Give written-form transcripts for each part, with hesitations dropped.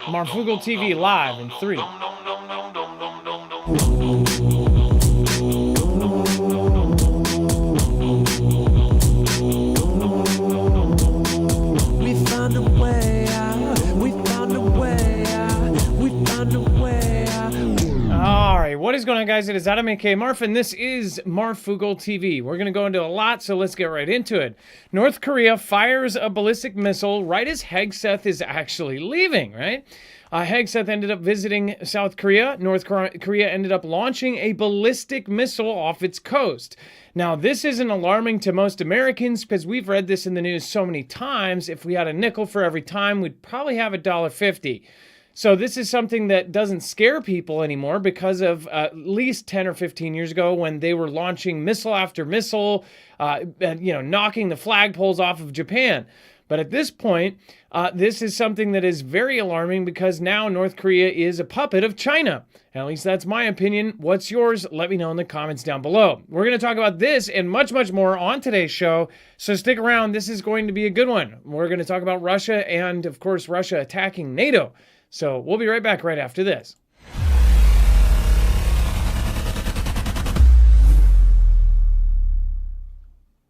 Marfoogle TV live in 3. We found a way out. We found a way out. We found a way out. All right, what is going on, guys? It is Adam, aka Marf, and this is Marfoogle TV. We're going to go into a lot, so let's get right into it. North Korea fires a ballistic missile right as Hegseth is actually leaving, right? Hegseth ended up visiting South Korea. North Korea ended up launching a ballistic missile off its coast. Now, this isn't alarming to most Americans because we've read this in the news so many times. If we had a nickel for every time, we'd probably have $1.50. So this is something that doesn't scare people anymore because of at least 10 or 15 years ago when they were launching missile after missile, knocking the flagpoles off of Japan. But at this point, this is something that is very alarming because now North Korea is a puppet of China. At least that's my opinion. What's yours? Let me know in the comments down below. We're going to talk about this and much, much more on today's show. So stick around. This is going to be a good one. We're going to talk about Russia and, of course, Russia attacking NATO. So we'll be right back right after this.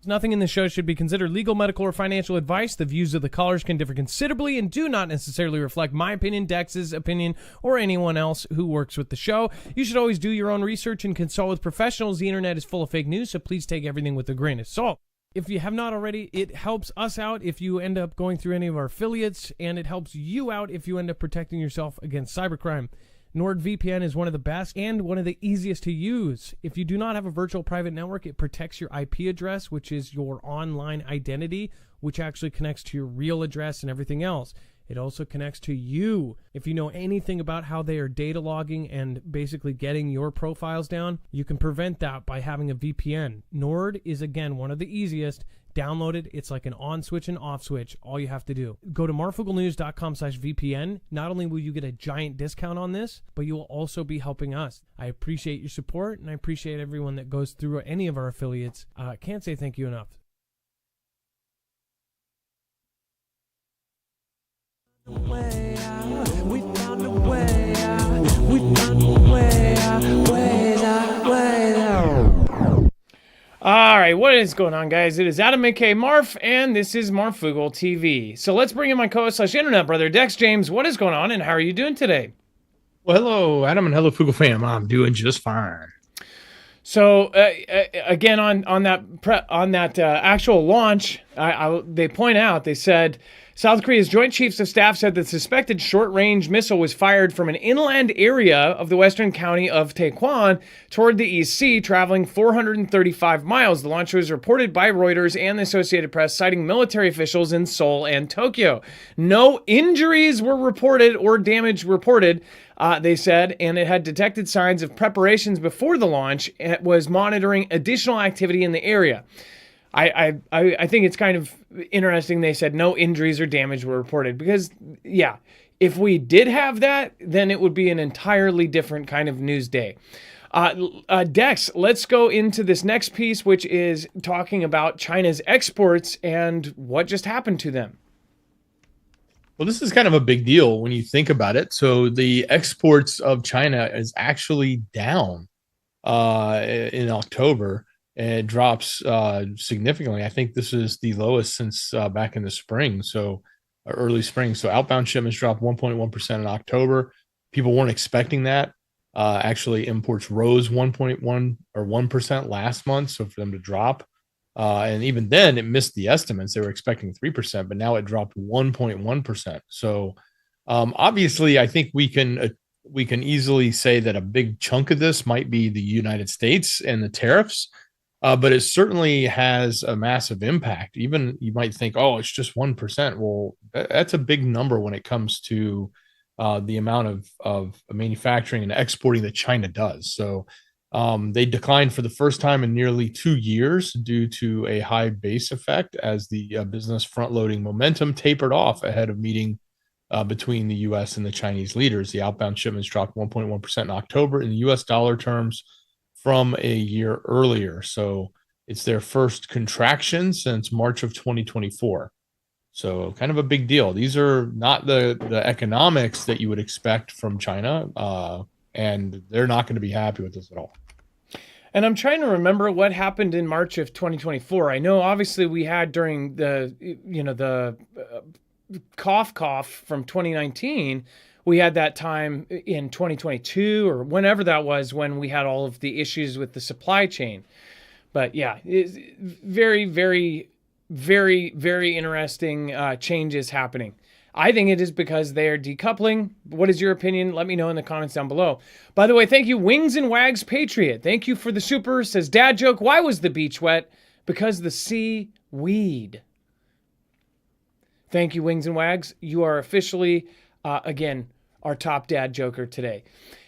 Nothing in the show should be considered legal, medical, or financial advice. The views of the callers can differ considerably and do not necessarily reflect my opinion, Dex's opinion, or anyone else who works with the show. You should always do your own research and consult with professionals. The internet is full of fake news, so please take everything with a grain of salt. If you have not already, it helps us out if you end up going through any of our affiliates, and it helps you out if you end up protecting yourself against cybercrime. NordVPN is one of the best and one of the easiest to use. If you do not have a virtual private network, it protects your IP address, which is your online identity, which actually connects to your real address and everything else. It also connects to you. If you know anything about how they are data logging and basically getting your profiles down, you can prevent that by having a VPN. Nord is, again, one of the easiest. Download it. It's like an on switch and off switch. All you have to do. Go to marfugglenews.com/VPN. Not only will you get a giant discount on this, but you will also be helping us. I appreciate your support, and I appreciate everyone that goes through any of our affiliates. Can't say thank you enough. Way out. We found a way out. We found a way out. Way out. Way out. All right, what is going on, guys? It is Adam, aka Marf, and this is Marfoogle TV. So let's bring in my co-host/internet brother, Dex James. What is going on, and how are you doing today? Well, hello, Adam, and hello, Foogle fam. I'm doing just fine. So again, on that actual launch, they point out, they said South Korea's Joint Chiefs of Staff said the suspected short-range missile was fired from an inland area of the western county of Taekwon toward the East Sea, traveling 435 miles. The launch was reported by Reuters and the Associated Press, citing military officials in Seoul and Tokyo. No injuries were reported or damage reported, they said, and it had detected signs of preparations before the launch. It was monitoring additional activity in the area. I think it's kind of interesting they said no injuries or damage were reported because, yeah, if we did have that, then it would be an entirely different kind of news day. Dex, let's go into this next piece, which is talking about China's exports and what just happened to them. Well, this is kind of a big deal when you think about it. So the exports of China is actually down in October. And it drops significantly. I think this is the lowest since back in the spring, so early spring. So outbound shipments dropped 1.1% in October. People weren't expecting that. Actually, imports rose 1.1 or 1% last month. So for them to drop, and even then, it missed the estimates. They were expecting 3%, but now it dropped 1.1%. So obviously, I think we can easily say that a big chunk of this might be the United States and the tariffs. But it certainly has a massive impact. Even you might think, oh, it's just 1%. Well, that's a big number when it comes to the amount of manufacturing and exporting that China does. So they declined for the first time in nearly 2 years due to a high base effect as the business front-loading momentum tapered off ahead of meeting between the U.S. and the Chinese leaders. The outbound shipments dropped 1.1% in October in the U.S. dollar terms from a year earlier. So it's their first contraction since March of 2024. So kind of a big deal. These are not the economics that you would expect from China, and they're not going to be happy with this at all. And I'm trying to remember what happened in March of 2024. I know obviously we had during the cough from 2019, we had that time in 2022 or whenever that was when we had all of the issues with the supply chain. But yeah, it's very, very, very, very interesting changes happening. I think it is because they are decoupling. What is your opinion? Let me know in the comments down below. By the way, thank you, Wings and Wags Patriot. Thank you for the super. Says, dad joke, why was the beach wet? Because the sea weed. Thank you, Wings and Wags. You are officially, again, our top dad joker today.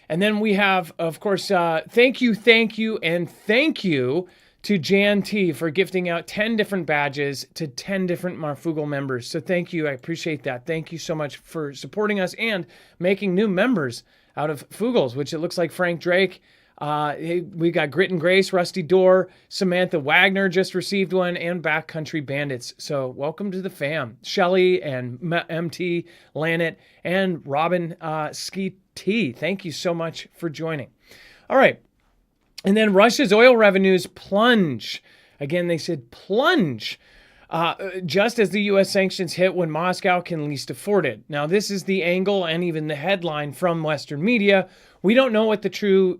And then we have, of course, thank you, and thank you to Jan T for gifting out 10 different badges to 10 different Marfoogle members. So thank you. I appreciate that. Thank you so much for supporting us and making new members out of Foogles, which it looks like Frank Drake. We got Grit and Grace, Rusty Door, Samantha Wagner just received one, and Backcountry Bandits. So welcome to the fam. Shelly and MT, Lanet, and Robin Ski T. Thank you so much for joining. All right. And then Russia's oil revenues plunge. Again, they said plunge. Just as the U.S. sanctions hit when Moscow can least afford it. Now, this is the angle and even the headline from Western media. We don't know what the true,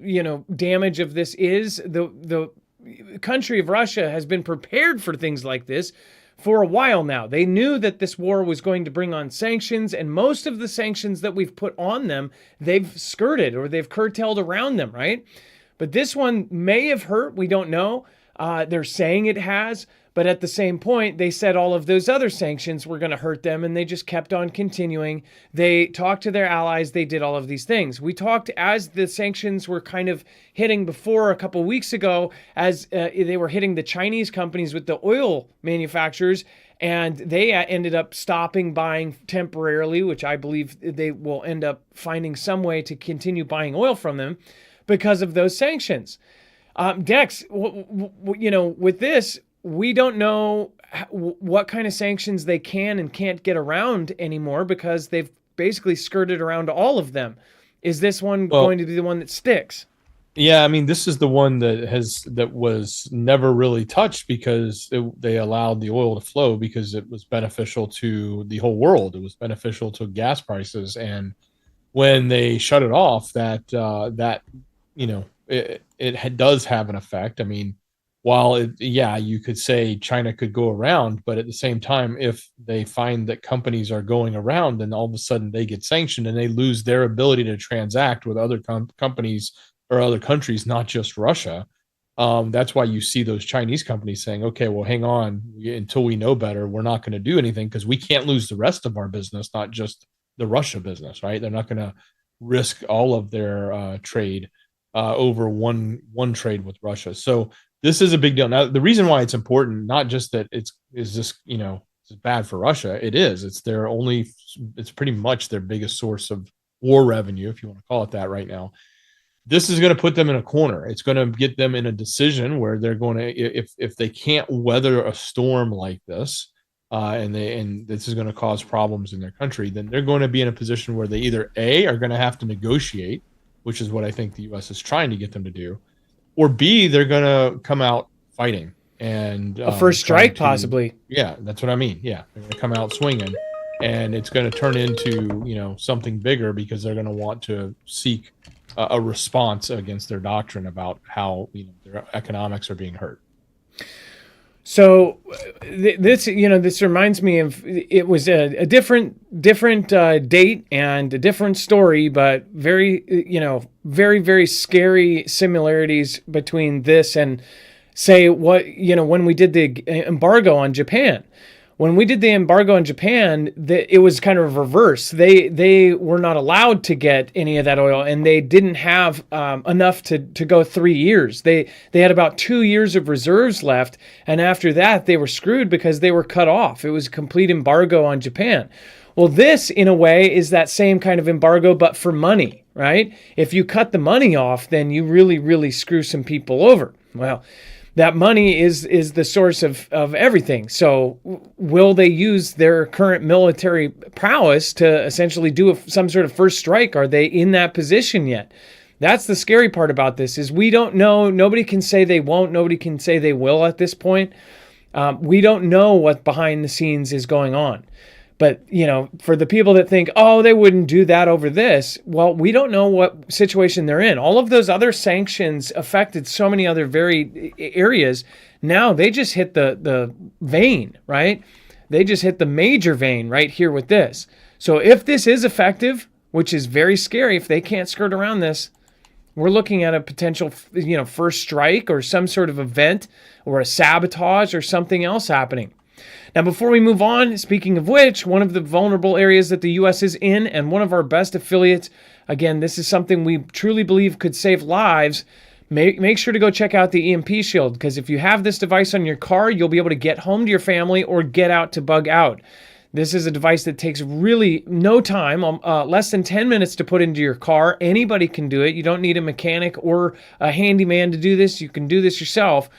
damage of this is. The country of Russia has been prepared for things like this for a while now. They knew that this war was going to bring on sanctions, and most of the sanctions that we've put on them, they've skirted or they've curtailed around them, right? But this one may have hurt. We don't know. They're saying it has. But at the same point, they said all of those other sanctions were going to hurt them, and they just kept on continuing. They talked to their allies. They did all of these things. We talked as the sanctions were kind of hitting before a couple weeks ago, as they were hitting the Chinese companies with the oil manufacturers, and they ended up stopping buying temporarily, which I believe they will end up finding some way to continue buying oil from them because of those sanctions. Dex, with this, we don't know what kind of sanctions they can and can't get around anymore because they've basically skirted around all of them. Is this one going to be the one that sticks? Yeah, I mean, this is the one that was never really touched because they allowed the oil to flow because it was beneficial to the whole world. It was beneficial to gas prices, and when they shut it off, it does have an effect. I mean, while you could say China could go around, but at the same time, if they find that companies are going around, then all of a sudden they get sanctioned and they lose their ability to transact with other companies or other countries, not just Russia. That's why you see those Chinese companies saying, okay, well, hang on, until we know better, we're not going to do anything because we can't lose the rest of our business, not just the Russia business, right? They're not going to risk all of their trade over one trade with Russia. So this is a big deal. Now, the reason why it's important, not just that it's bad for Russia. It is. It's pretty much their biggest source of war revenue, if you want to call it that right now. This is going to put them in a corner. It's going to get them in a decision where they're going to, if they can't weather a storm like this, and this is going to cause problems in their country, then they're going to be in a position where they either are going to have to negotiate, which is what I think the U.S. is trying to get them to do, or B, they're going to come out fighting and a first strike, possibly. Yeah, that's what I mean. Yeah, they're going to come out swinging, and it's going to turn into something bigger because they're going to want to seek a response against their doctrine about how their economics are being hurt. So this reminds me of, it was a different date and a different story, but very, very scary similarities between this and say when we did the embargo on Japan. When we did the embargo on Japan, it was kind of reverse. They were not allowed to get any of that oil, and they didn't have enough to go 3 years. They had about 2 years of reserves left, and after that, they were screwed because they were cut off. It was a complete embargo on Japan. Well, this, in a way, is that same kind of embargo, but for money, right? If you cut the money off, then you really, really screw some people over. Well, that money is the source of everything. So will they use their current military prowess to essentially do some sort of first strike? Are they in that position yet? That's the scary part about this, is we don't know. Nobody can say they won't. Nobody can say they will at this point. We don't know what behind the scenes is going on. But, for the people that think, oh, they wouldn't do that over this, well, we don't know what situation they're in. All of those other sanctions affected so many other very areas. Now they just hit the vein, right? They just hit the major vein right here with this. So if this is effective, which is very scary, if they can't skirt around this, we're looking at a potential, first strike or some sort of event or a sabotage or something else happening. Now, before we move on, speaking of which, one of the vulnerable areas that the U.S. is in and one of our best affiliates, again, this is something we truly believe could save lives. Make sure to go check out the EMP Shield, because if you have this device on your car, you'll be able to get home to your family or get out to bug out. This is a device that takes really no time, less than 10 minutes to put into your car. Anybody can do it. You don't need a mechanic or a handyman to do this. You can do this yourself.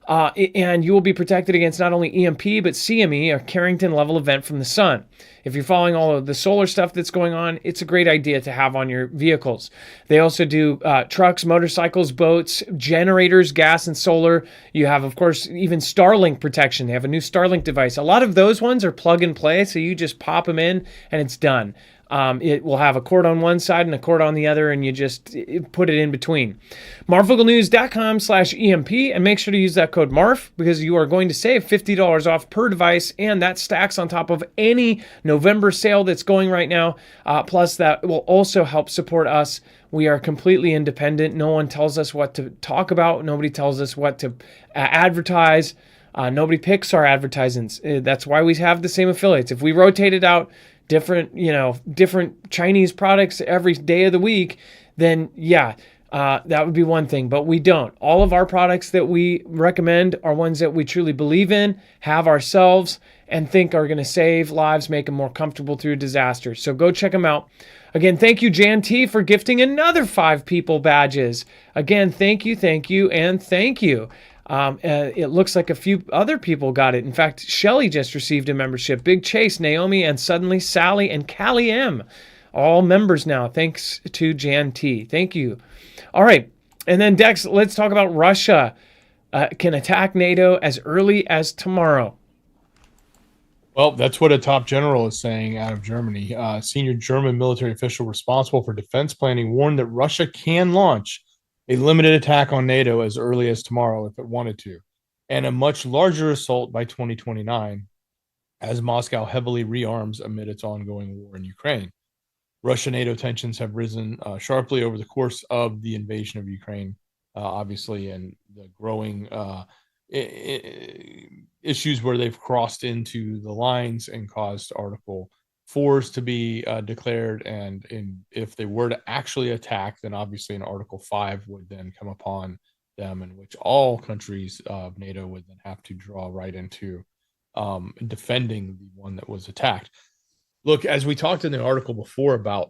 And you will be protected against not only EMP, but CME, a Carrington level event from the sun. If you're following all of the solar stuff that's going on, it's a great idea to have on your vehicles. They also do trucks, motorcycles, boats, generators, gas and solar. You have, of course, even Starlink protection. They have a new Starlink device. A lot of those ones are plug and play, so you just pop them in and it's done. It will have a cord on one side and a cord on the other, and you just put it in between. MarfoogleNews.com/EMP, and make sure to use that code MARF, because you are going to save $50 off per device, and that stacks on top of any November sale that's going right now. Plus, that will also help support us. We are completely independent. No one tells us what to talk about. Nobody tells us what to advertise. Nobody picks our advertisements. That's why we have the same affiliates. If we rotated out different Chinese products every day of the week, then that would be one thing, but we don't. All of our products that we recommend are ones that we truly believe in, have ourselves, and think are going to save lives, make them more comfortable through disaster. So go check them out. Again, thank you, Jan T, for gifting another 5 people badges. Again, thank you, and thank you. It looks like a few other people got it. In fact, Shelly just received a membership. Big Chase, Naomi, and suddenly Sally and Callie M. All members now, thanks to Jan T. Thank you. All right. And then, Dex, let's talk about Russia. Can attack NATO as early as tomorrow. Well, that's what a top general is saying out of Germany. Senior German military official responsible for defense planning warned that Russia can launch a limited attack on NATO as early as tomorrow if it wanted to, and a much larger assault by 2029 as Moscow heavily rearms amid its ongoing war in Ukraine. Russia-NATO tensions have risen sharply over the course of the invasion of Ukraine, obviously, and the growing issues where they've crossed into the lines and caused Article 4s to be declared, and if they were to actually attack, then obviously an Article 5 would then come upon them, in which all countries of NATO would then have to draw right into defending the one that was attacked. Look, as we talked in the article before about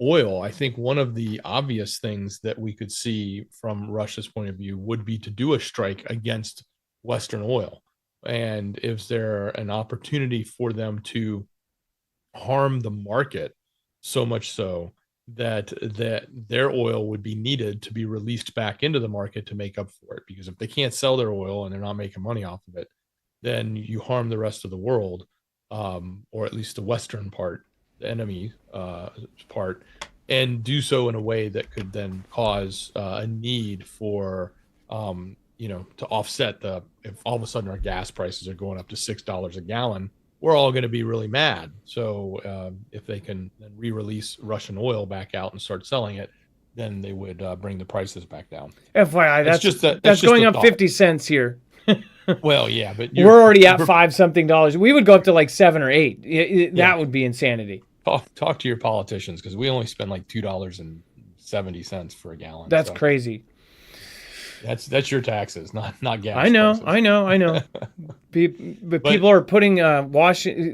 oil, I think one of the obvious things that we could see from Russia's point of view would be to do a strike against Western oil. And is there an opportunity for them to harm the market so much so that their oil would be needed to be released back into the market to make up for it? Because if they can't sell their oil and they're not making money off of it, then you harm the rest of the world, or at least the Western part, the enemy part, and do so in a way that could then cause a need for to offset if all of a sudden our gas prices are going up to $6 a gallon, we're all going to be really mad. So if they can then re-release Russian oil back out and start selling it, then they would bring the prices back down. FYI, that's going up 50 cents here. Well, yeah, but we're already at $5-something. We would go up to like 7 or 8. That would be insanity. Talk to your politicians, because we only spend like $2.70 for a gallon. That's crazy. That's your taxes, not gas. I know. But people are putting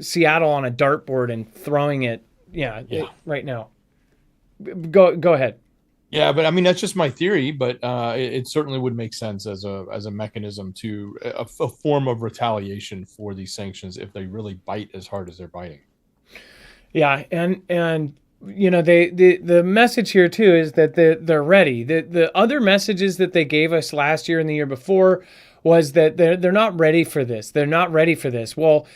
Seattle on a dartboard and throwing it. Yeah. Right now. Go ahead. Yeah, but I mean that's just my theory, but it certainly would make sense as a mechanism to a form of retaliation for these sanctions if they really bite as hard as they're biting. Yeah, and you know the message here too is that they're ready. The other messages that they gave us last year and the year before was that they're not ready for this. They're not ready for this. Well,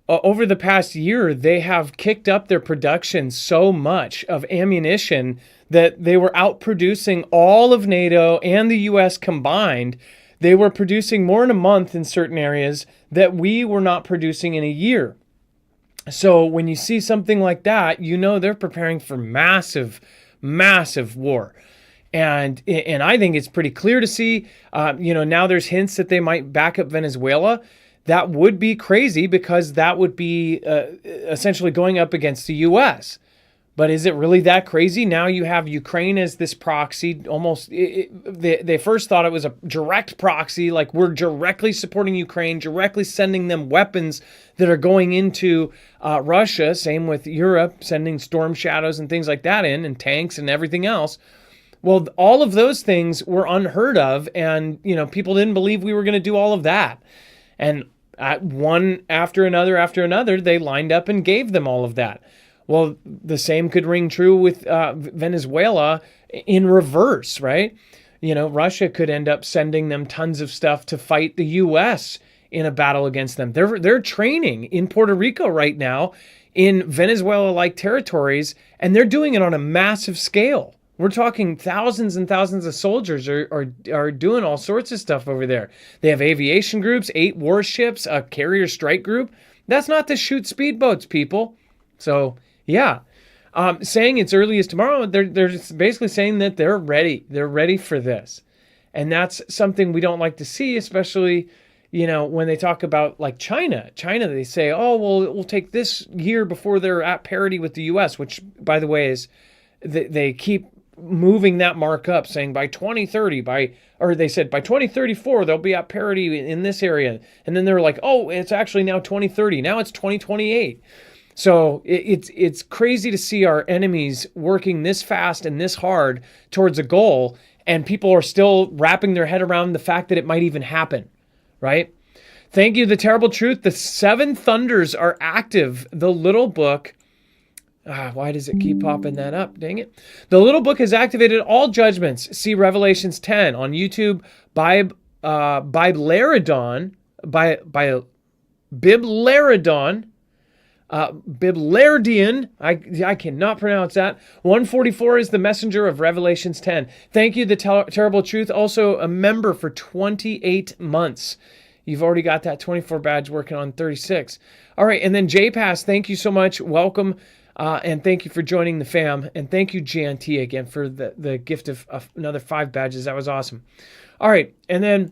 over the past year, they have kicked up their production so much of ammunition that they were outproducing all of NATO and the US combined. They were producing more in a month in certain areas that we were not producing in a year. So when you see something like that, you know they're preparing for massive, massive war. And I think it's pretty clear to see, now there's hints that they might back up Venezuela. That would be crazy because that would be essentially going up against the U.S. But is it really that crazy? Now you have Ukraine as this proxy. Almost, they first thought it was a direct proxy, like we're directly supporting Ukraine, directly sending them weapons that are going into Russia. Same with Europe, sending storm shadows and things like that in, and tanks and everything else. Well, all of those things were unheard of, and people didn't believe we were going to do all of that. And one after another, they lined up and gave them all of that. Well, the same could ring true with Venezuela in reverse, right? Russia could end up sending them tons of stuff to fight the U.S. in a battle against them. They're training in Puerto Rico right now in Venezuela-like territories, and they're doing it on a massive scale. We're talking thousands and thousands of soldiers are doing all sorts of stuff over there. They have aviation groups, 8 warships, a carrier strike group. That's not to shoot speedboats, people. So, yeah. Saying it's early as tomorrow, they're just basically saying that they're ready. They're ready for this. And that's something we don't like to see, especially, when they talk about like China. China, they say, oh, well, we'll take this year before they're at parity with the U.S., which, by the way, is they keep moving that mark up, saying by 2030, they said by 2034 they'll be at parity in this area, and then they're like, oh, it's actually now 2030, now it's 2028. So it's crazy to see our enemies working this fast and this hard towards a goal, and people are still wrapping their head around the fact that it might even happen, right? Thank you, The Terrible Truth. The 7 Thunders are active. The little book. Why does it keep popping that up? Dang it. The little book has activated all judgments. See Revelations 10 on YouTube. Biblaridon. Biblardian. I cannot pronounce that. 144 is the messenger of Revelations 10. Thank you, The Terrible Truth. Also a member for 28 months. You've already got that 24 badge, working on 36. All right, and then JPass, thank you so much. Welcome. And thank you for joining the fam. And thank you, JNT, again, for the gift of another 5 badges. That was awesome. All right. And then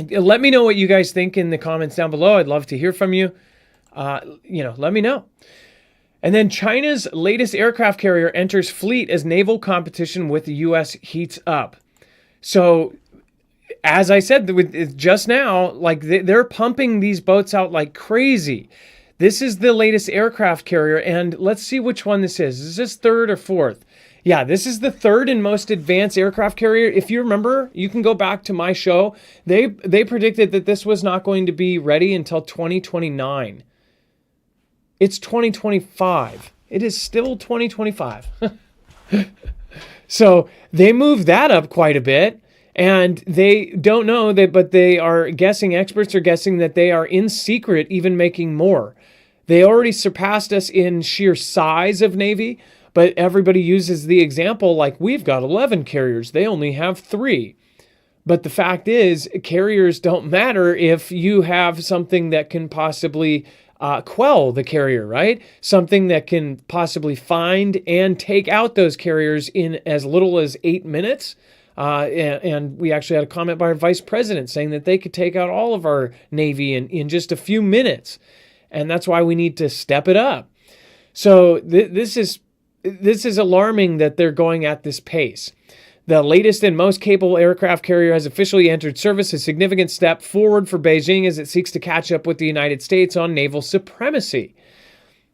let me know what you guys think in the comments down below. I'd love to hear from you. Let me know. And then China's latest aircraft carrier enters fleet as naval competition with the U.S. heats up. So, as I said just now, like they're pumping these boats out like crazy. This is the latest aircraft carrier, and let's see which one this is. Is this 3rd or 4th? Yeah, this is the 3rd and most advanced aircraft carrier. If you remember, you can go back to my show. They predicted that this was not going to be ready until 2029. It's 2025. It is still 2025. So they moved that up quite a bit. And they don't know that, but they are guessing, experts are guessing that they are in secret even making more. They already surpassed us in sheer size of Navy, but everybody uses the example like we've got 11 carriers. They only have 3. But the fact is, carriers don't matter if you have something that can possibly quell the carrier, right? Something that can possibly find and take out those carriers in as little as 8 minutes. And we actually had a comment by our vice president saying that they could take out all of our Navy in just a few minutes. And that's why we need to step it up. So this is alarming that they're going at this pace. The latest and most capable aircraft carrier has officially entered service, a significant step forward for Beijing as it seeks to catch up with the United States on naval supremacy.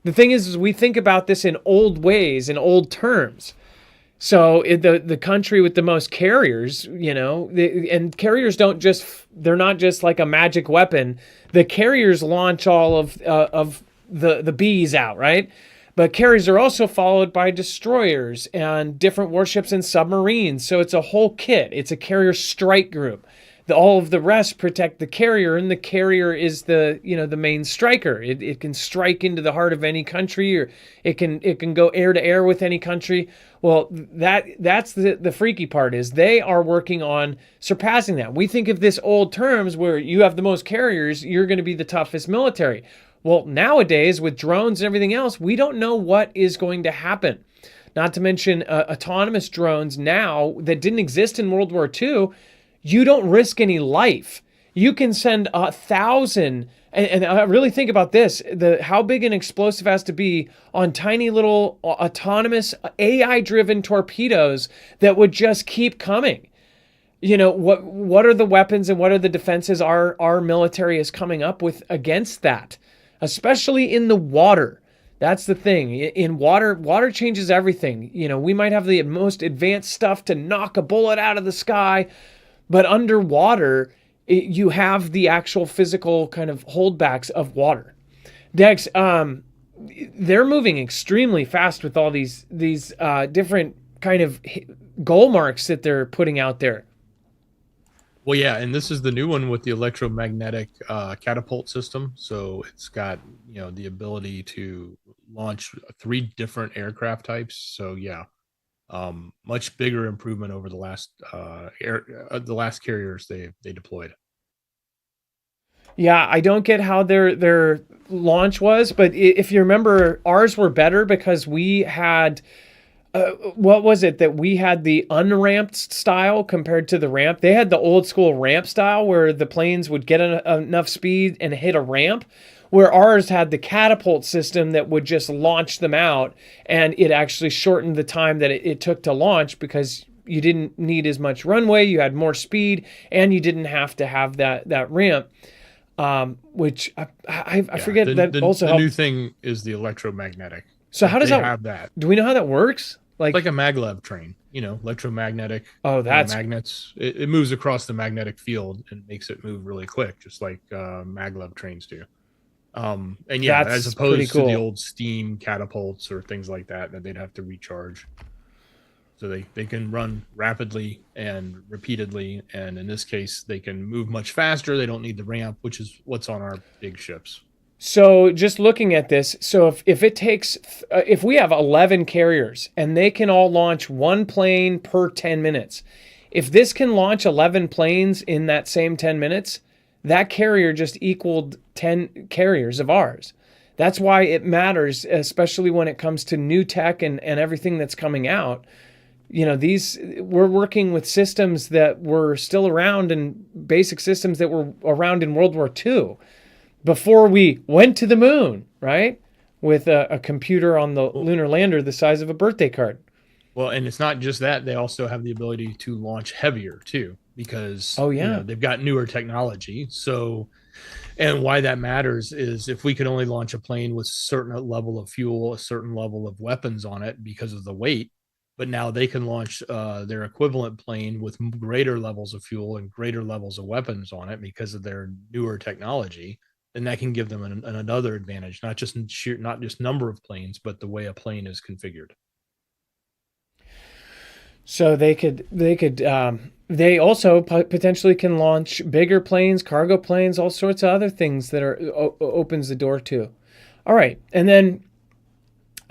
The thing is we think about this in old ways, in old terms. So the country with the most carriers, and carriers they're not just like a magic weapon. The carriers launch all of the bees out, right? But carriers are also followed by destroyers and different warships and submarines. So it's a whole kit. It's a carrier strike group. All of the rest protect the carrier, and the carrier is the main striker. It can strike into the heart of any country, or it can go air to air with any country. Well, that's the freaky part, is they are working on surpassing that. We think of this old terms where you have the most carriers, you're going to be the toughest military. Well, nowadays with drones and everything else, we don't know what is going to happen. Not to mention autonomous drones now that didn't exist in World War II. You don't risk any life. You can send 1,000, and I really think about this, how big an explosive has to be on tiny little autonomous AI-driven torpedoes that would just keep coming. What are the weapons and what are the defenses our military is coming up with against that, especially in the water. That's the thing. In water changes everything. We might have the most advanced stuff to knock a bullet out of the sky, but underwater, you have the actual physical kind of holdbacks of water. Dex, they're moving extremely fast with all these different kind of goal marks that they're putting out there. Well, yeah, and this is the new one with the electromagnetic catapult system. So it's got the ability to launch 3 different aircraft types. So yeah, much bigger improvement over the last carriers they deployed. Yeah, I don't get how their launch was, but if you remember, ours were better because we had what was it that we had, the unramped style compared to the ramp. They had the old school ramp style where the planes would get enough speed and hit a ramp, where ours had the catapult system that would just launch them out, and it actually shortened the time that it took to launch because you didn't need as much runway, you had more speed, and you didn't have to have that ramp. Which I forget that also the helped. new thing is the electromagnetic. So how does they that have that? Do we know how that works? Like a maglev train, electromagnetic. Oh, that's magnets. It moves across the magnetic field and makes it move really quick, just like maglev trains do. And yeah, That's as opposed cool. to the old steam catapults or things like that they'd have to recharge. So they can run rapidly and repeatedly, and in this case, they can move much faster. They don't need the ramp, which is what's on our big ships. So just looking at this, so if we have 11 carriers and they can all launch 1 plane per 10 minutes, if this can launch 11 planes in that same 10 minutes, that carrier just equaled 10 carriers of ours. That's why it matters, especially when it comes to new tech and everything that's coming out. We're working with systems that were still around, and basic systems that were around in World War II. Before we went to the moon, right? With a computer on the lunar lander the size of a birthday card. Well, and it's not just that. They also have the ability to launch heavier, too, because they've got newer technology. So, and why that matters is if we could only launch a plane with a certain level of fuel, a certain level of weapons on it because of the weight, but now they can launch their equivalent plane with greater levels of fuel and greater levels of weapons on it because of their newer technology. And that can give them another advantage, not just number of planes, but the way a plane is configured. So they also potentially can launch bigger planes, cargo planes, all sorts of other things that opens the door to. All right, and then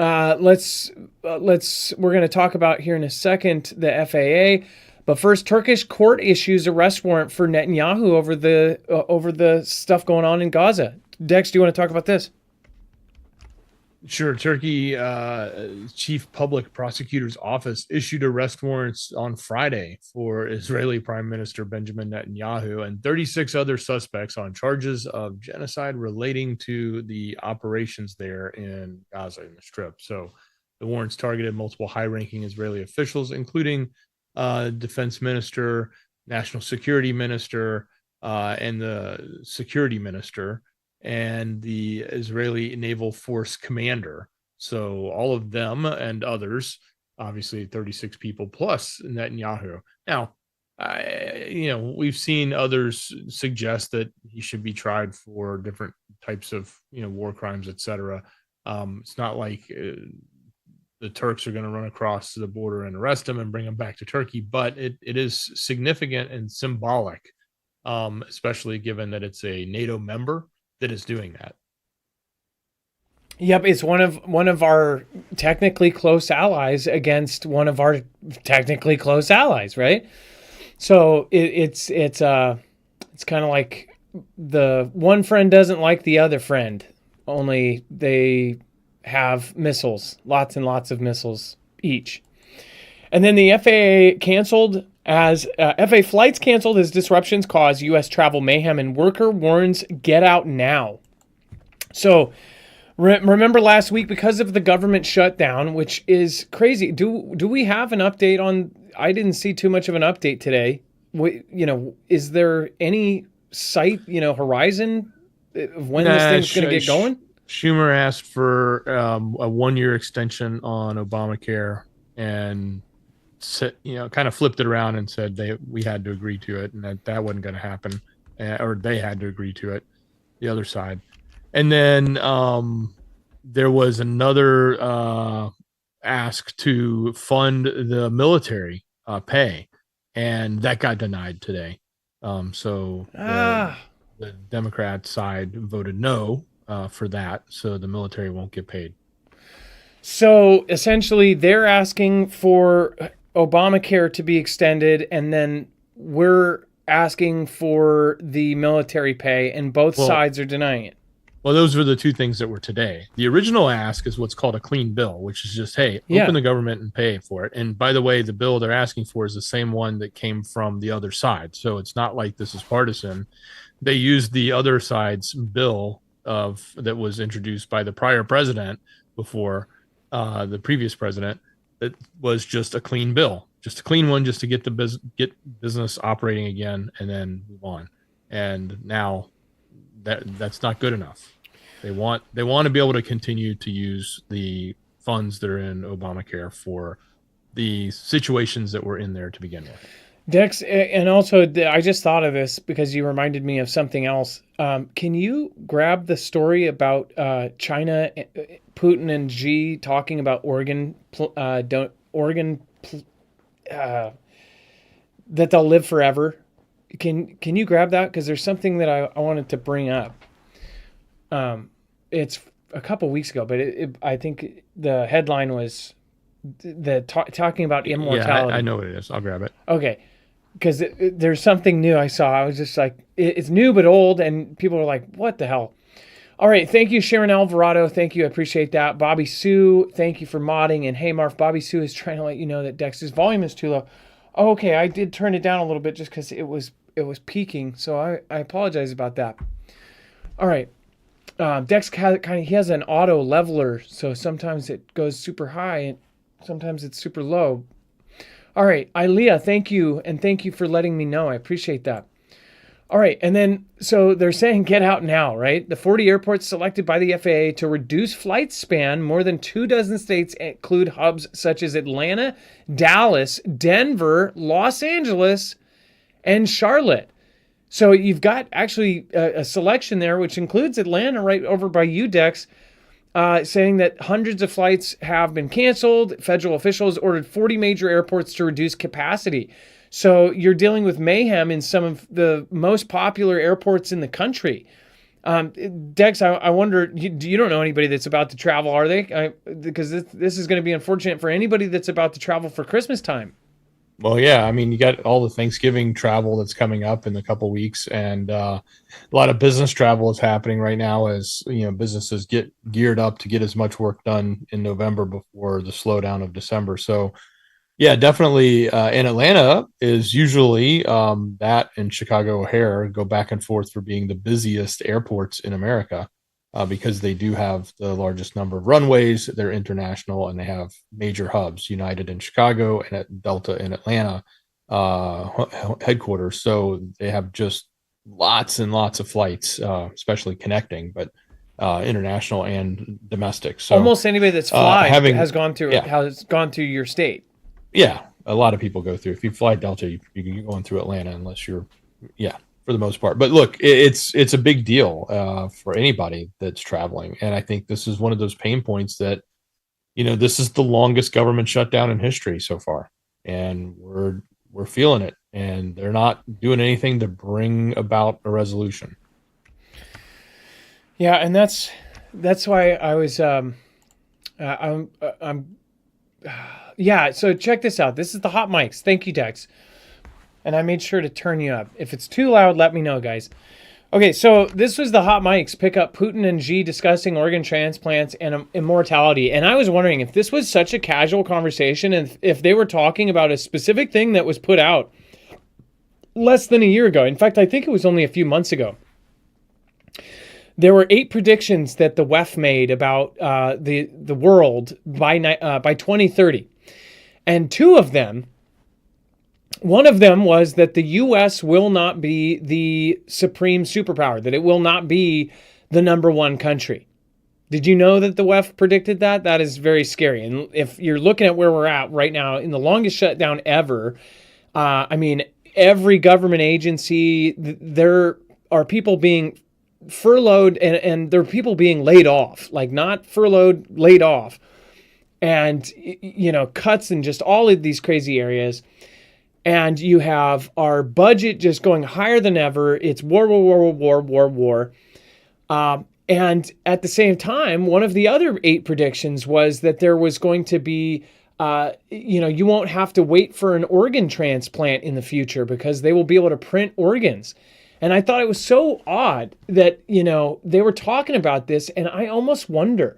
we're going to talk about here in a second the FAA. But first, Turkish court issues arrest warrant for Netanyahu over the stuff going on in Gaza. Dex, do you want to talk about this? Sure. Turkey Chief Public Prosecutor's Office issued arrest warrants on Friday for Israeli Prime Minister Benjamin Netanyahu and 36 other suspects on charges of genocide relating to the operations there in Gaza in the Strip. So the warrants targeted multiple high-ranking Israeli officials, including defense minister, national security minister, and the security minister, and the Israeli Naval Force commander. So all of them and others obviously 36 people plus Netanyahu. Now, we've seen others suggest that he should be tried for different types of, war crimes, etc. It's not like the Turks are going to run across the border and arrest him and bring him back to Turkey, but it is significant and symbolic, especially given that it's a NATO member that is doing that. Yep, it's one of our technically close allies against one of our technically close allies, right? So it's kind of like the one friend doesn't like the other friend, only they have missiles, lots and lots of missiles each. And then the FAA canceled FAA flights canceled as disruptions cause U.S. travel mayhem, and worker warns get out now. So remember last week, because of the government shutdown, which is crazy. Do we have an update on? I didn't see too much of an update today. Is there any sight, horizon of when this thing's going to get going? Schumer asked for a 1-year extension on Obamacare, and kind of flipped it around and said we had to agree to it, and that wasn't going to happen, or they had to agree to it, the other side. And then there was another ask to fund the military pay, and that got denied today. So the Democrat side voted no for that, so the military won't get paid. So essentially, they're asking for Obamacare to be extended, and then we're asking for the military pay, and both sides are denying it. Well, those were the two things that were today. The original ask is what's called a clean bill, which is just, hey, open the government and pay for it. And by the way, the bill they're asking for is the same one that came from the other side. So it's not like this is partisan. They used the other side's bill that was introduced by the prior president before the previous president. That was just a clean bill, just a clean one, just to get get business operating again and then move on. And now that's not good enough. They want to be able to continue to use the funds that are in Obamacare for the situations that were in there to begin with. Dex, and also I just thought of this because you reminded me of something else. Can you grab the story about China, Putin and Xi talking about Oregon that they'll live forever? Can you grab that? Because there's something that I wanted to bring up. It's a couple weeks ago, but I think the headline was talking about immortality. Yeah, I know what it is. I'll grab it. Okay. Because there's something new I saw. I was just like, it's new but old, and people are like, what the hell? All right, thank you, Sharon Alvarado. Thank you, I appreciate that. Bobby Sue, thank you for modding. And hey, Marf, Bobby Sue is trying to let you know that Dex's volume is too low. Oh, okay, I did turn it down a little bit just because it was peaking, so I apologize about that. All right, Dex he has an auto leveler, so sometimes it goes super high and sometimes it's super low. All right, Ilea, thank you, and thank you for letting me know. I appreciate that. All right, and then, so they're saying get out now, right? The 40 airports selected by the FAA to reduce flight span, more than 24 states include hubs such as Atlanta, Dallas, Denver, Los Angeles, and Charlotte. So you've got actually a selection there, which includes Atlanta right over by you, Dex, saying that hundreds of flights have been canceled. Federal officials ordered 40 major airports to reduce capacity. So you're dealing with mayhem in some of the most popular airports in the country. Dex, I wonder, you don't know anybody that's about to travel, are they? Because this is going to be unfortunate for anybody that's about to travel for Christmas time. Well, yeah, I mean, you got all the Thanksgiving travel that's coming up in a couple of weeks, and a lot of business travel is happening right now as businesses get geared up to get as much work done in November before the slowdown of December. So, yeah, definitely. In Atlanta is usually that and Chicago O'Hare go back and forth for being the busiest airports in America. Because they do have the largest number of runways, they're international, and they have major hubs, United in Chicago and at Delta in Atlanta headquarters. So they have just lots and lots of flights, especially connecting. But international and domestic. So Almost anybody that's flied has gone yeah. through your state. Yeah, a lot of people go through. If you fly Delta, you're going through Atlanta unless you're, yeah, for the most part. But look, it's a big deal for anybody that's traveling, and I think this is one of those pain points that, this is the longest government shutdown in history so far, and we're feeling it, and they're not doing anything to bring about a resolution. Yeah, and that's why I was I'm yeah. So check this out. This is the hot mics. Thank you, Dex. And I made sure to turn you up. If it's too loud, let me know, guys. Okay, so this was the hot mics. Pick up Putin and Xi discussing organ transplants and immortality. And I was wondering if this was such a casual conversation and if they were talking about a specific thing that was put out less than a year ago. In fact, I think it was only a few months ago. There were 8 predictions that the WEF made about the world by 2030. And one of them was that the U.S. will not be the supreme superpower, that it will not be the number one country. Did you know that the WEF predicted that? That is very scary. And if you're looking at where we're at right now, in the longest shutdown ever, every government agency, there are people being furloughed and there are people being laid off, like not furloughed, laid off. And, cuts in just all of these crazy areas. And you have our budget just going higher than ever. It's war. And at the same time, one of the other 8 predictions was that there was going to be, you won't have to wait for an organ transplant in the future because they will be able to print organs. And I thought it was so odd that, they were talking about this. And I almost wonder,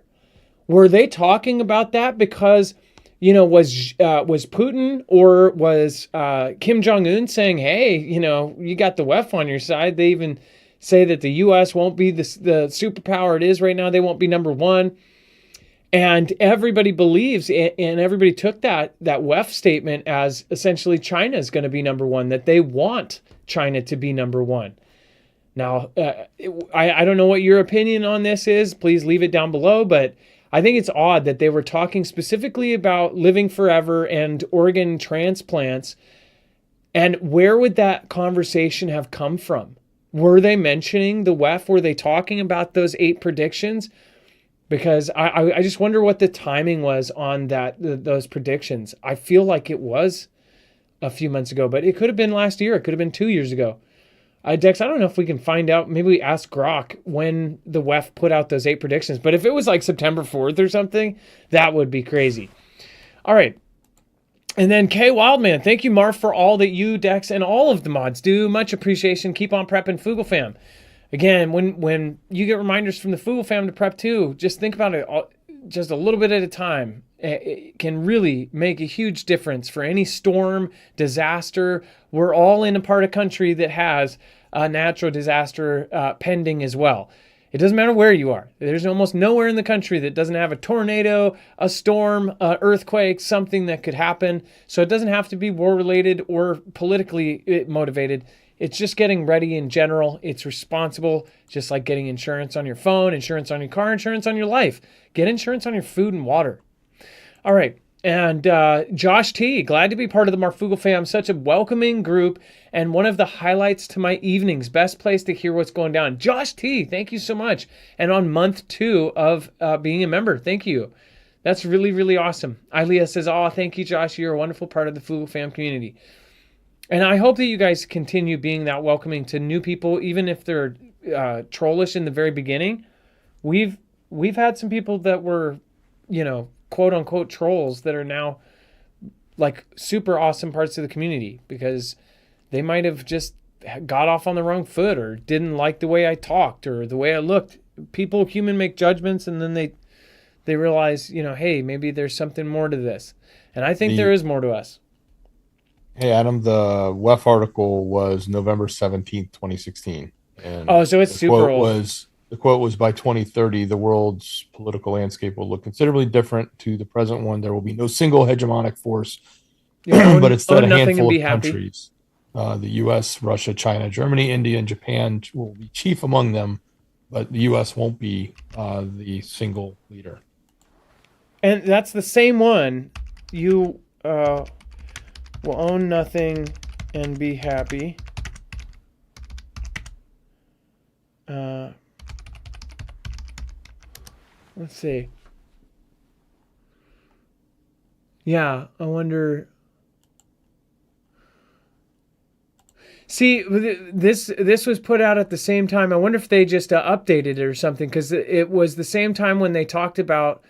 were they talking about that because was Putin or was Kim Jong-un saying, hey, you got the WEF on your side? They even say that the U.S. won't be the superpower it is right now. They won't be number one. And everybody believes, and everybody took that WEF statement as essentially China is going to be number one, that they want China to be number one. Now, I don't know what your opinion on this is. Please leave it down below, but I think it's odd that they were talking specifically about living forever and organ transplants. And where would that conversation have come from? Were they mentioning the WEF? Were they talking about those 8 predictions? Because I just wonder what the timing was on those predictions. I feel like it was a few months ago, but it could have been last year. It could have been 2 years ago. Dex, I don't know if we can find out. Maybe we ask Grok when the WEF put out those 8 predictions. But if it was like September 4th or something, that would be crazy. All right. And then K Wildman, thank you, Marf, for all that you, Dex, and all of the mods do. Much appreciation. Keep on prepping, Foogle fam. Again, when you get reminders from the Foogle fam to prep too, just think about it just a little bit at a time. It can really make a huge difference for any storm, disaster. We're all in a part of country that has a natural disaster pending as well. It doesn't matter where you are. There's almost nowhere in the country that doesn't have a tornado, a storm, an earthquake, something that could happen. So it doesn't have to be war-related or politically motivated. It's just getting ready in general. It's responsible, just like getting insurance on your phone, insurance on your car, insurance on your life. Get insurance on your food and water. All right. And Josh T, glad to be part of the Marfoogle fam. Such a welcoming group and one of the highlights to my evenings. Best place to hear what's going down. Josh T, thank you so much. And on month 2 of being a member, thank you. That's really, really awesome. Ilea says, oh, thank you, Josh. You're a wonderful part of the Foogle fam community. And I hope that you guys continue being that welcoming to new people, even if they're trollish in the very beginning. We've had some people that were, quote unquote trolls that are now like super awesome parts of the community because they might have just got off on the wrong foot or didn't like the way I talked or the way I looked. Human make judgments and then they realize, hey, maybe there's something more to this. And I think there is more to us. Hey, Adam, the WEF article was November 17th, 2016. And so it's super old. The quote was, by 2030, the world's political landscape will look considerably different to the present one. There will be no single hegemonic force, but instead a handful of countries. The U.S., Russia, China, Germany, India, and Japan will be chief among them but the U.S. won't be the single leader. And that's the same one. You will own nothing and be happy. Let's see. Yeah, I wonder. See, this was put out at the same time. I wonder if they just updated it or something, because it was the same time when they talked about.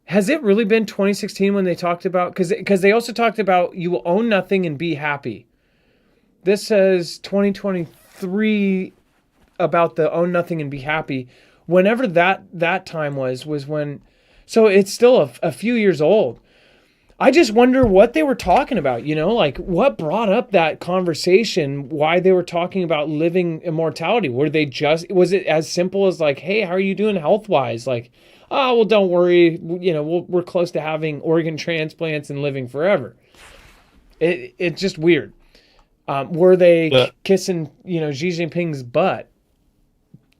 Has it really been 2016 when they talked about? Because they also talked about you will own nothing and be happy. This says 2023 about the own nothing and be happy. Whenever that time was when. So it's still a few years old. I just wonder what they were talking about, like what brought up that conversation, why they were talking about living immortality. Was it as simple as like, hey, how are you doing health-wise? Like, oh, well, don't worry. We're close to having organ transplants and living forever. It's just weird. Were they kissing, Xi Jinping's butt?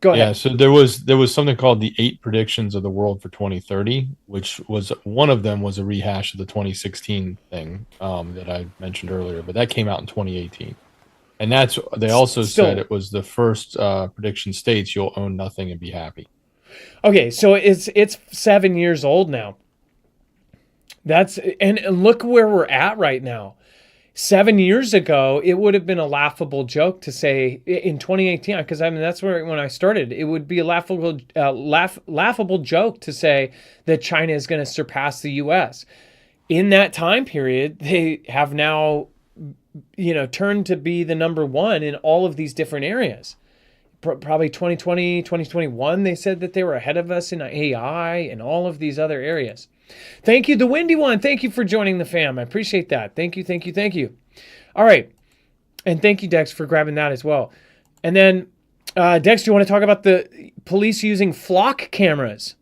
Go ahead. Yeah, so there was something called the 8 predictions of the world for 2030, which was one of them was a rehash of the 2016 thing that I mentioned earlier, but that came out in 2018. And they also said it was the first prediction states you'll own nothing and be happy. Okay, so it's 7 years old now. And look where we're at right now. 7 years ago, it would have been a laughable joke to say in 2018, because that's when I started. It would be a laughable joke to say that China is going to surpass the U.S. In that time period, they have now, turned to be the number one in all of these different areas. Probably 2020, 2021, they said that they were ahead of us in AI and all of these other areas. Thank you, the Windy One. Thank you for joining the fam. I appreciate that. Thank you. All right. And thank you, Dex, for grabbing that as well. And then, Dex, do you want to talk about the police using flock cameras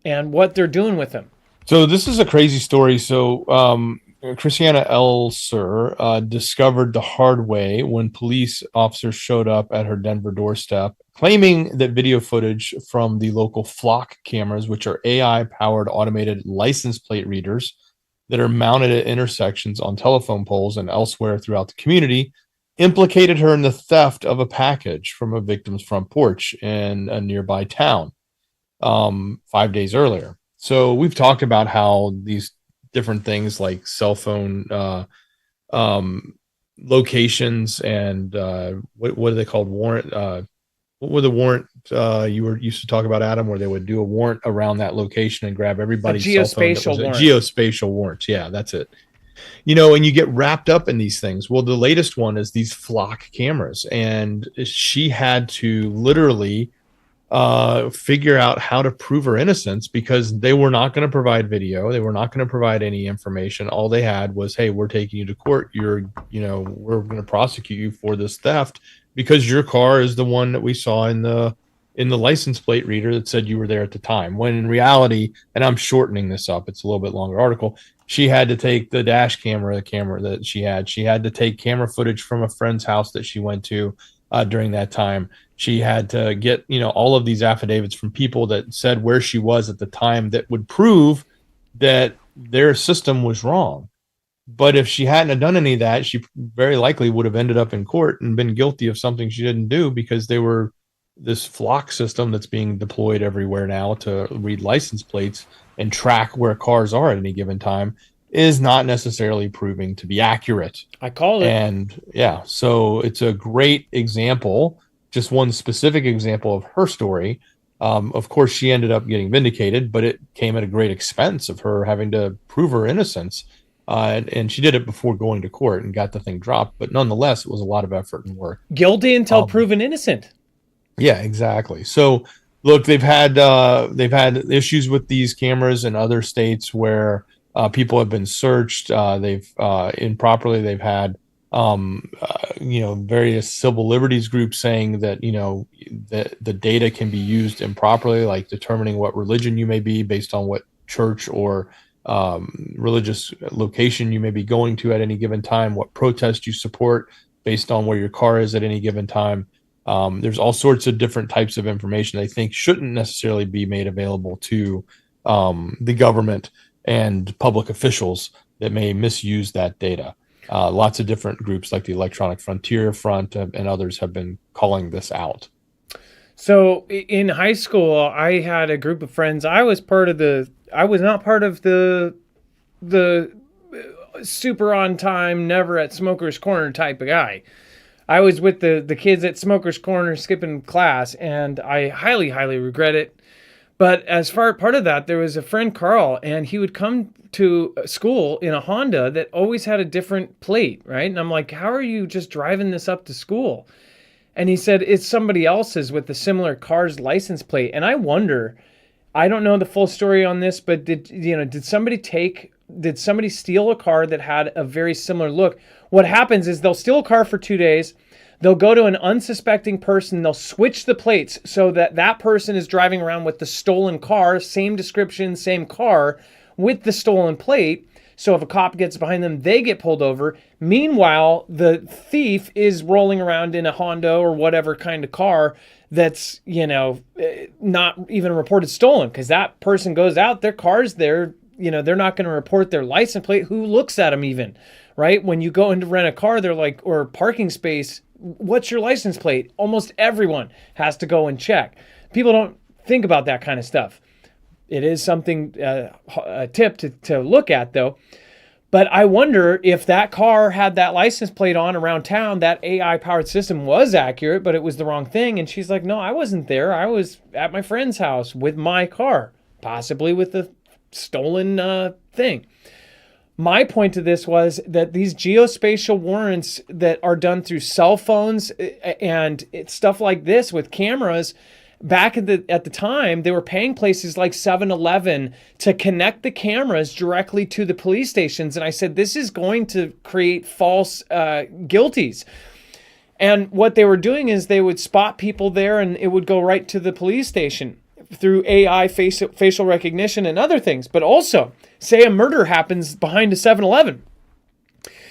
and what they're doing with them? So this is a crazy story. So Christiana Elser discovered the hard way when police officers showed up at her Denver doorstep, claiming that video footage from the local flock cameras, which are AI-powered automated license plate readers that are mounted at intersections on telephone poles and elsewhere throughout the community, implicated her in the theft of a package from a victim's front porch in a nearby town 5 days earlier. So we've talked about how these different things like cell phone locations and what are they called? Warrant. What were the warrant you used to talk about, Adam, where they would do a warrant around that location and grab everybody's geospatial warrant. Geospatial warrants. Yeah, that's it. And you get wrapped up in these things. Well, the latest one is these flock cameras, and she had to literally figure out how to prove her innocence because they were not going to provide video. They were not going to provide any information. All they had was, hey, we're taking you to court. We're going to prosecute you for this theft because your car is the one that we saw in the license plate reader that said you were there at the time. When in reality, and I'm shortening this up, it's a little bit longer article. She had to take the dash camera, the camera that she had to take camera footage from a friend's house that she went to during that time. She had to get, all of these affidavits from people that said where she was at the time that would prove that their system was wrong. But if she hadn't have done any of that, she very likely would have ended up in court and been guilty of something she didn't do because they were this flock system that's being deployed everywhere now to read license plates and track where cars are at any given time is not necessarily proving to be accurate. I call it. And yeah, so it's a great example, just one specific example of her story. Of course, she ended up getting vindicated, but it came at a great expense of her having to prove her innocence. And she did it before going to court and got the thing dropped. But nonetheless, it was a lot of effort and work. Guilty until proven innocent. Yeah, exactly. So look, they've had issues with these cameras in other states where people have been searched. They've improperly. They've had various civil liberties groups saying that the data can be used improperly, like determining what religion you may be based on what church or religious location you may be going to at any given time, what protest you support based on where your car is at any given time. There's all sorts of different types of information I think shouldn't necessarily be made available to the government and public officials that may misuse that data. Lots of different groups like the Electronic Frontier Front and others have been calling this out. So in high school, I had a group of friends. I was not part of the super on time, never at Smoker's Corner type of guy. I was with the kids at Smoker's Corner skipping class, and I highly, highly regret it. But as far part of that, there was a friend, Carl, and he would come to school in a Honda that always had a different plate, right? And I'm like, how are you just driving this up to school? And he said, it's somebody else's with a similar car's license plate. And I wonder, I don't know the full story on this, but did somebody steal a car that had a very similar look? What happens is they'll steal a car for 2 days. They'll go to an unsuspecting person. They'll switch the plates so that that person is driving around with the stolen car, same description, same car with the stolen plate. So if a cop gets behind them, they get pulled over. Meanwhile, the thief is rolling around in a Honda or whatever kind of car that's, not even reported stolen, because that person goes out, their car's there, they're not going to report their license plate. Who looks at them even, right? When you go in to rent a car, they're like, or parking space, what's your license plate? Almost everyone has to go and check. People don't think about that kind of stuff. It is something, a tip to look at though. But I wonder if that car had that license plate on around town, that AI powered system was accurate, but it was the wrong thing. And she's like, no, I wasn't there. I was at my friend's house with my car, possibly with the stolen thing. My point to this was that these geospatial warrants that are done through cell phones and stuff like this with cameras, back at the time, they were paying places like 7-Eleven to connect the cameras directly to the police stations. And I said, this is going to create false guilties. And what they were doing is they would spot people there and it would go right to the police station through AI facial recognition and other things. But also, say a murder happens behind a 7-Eleven.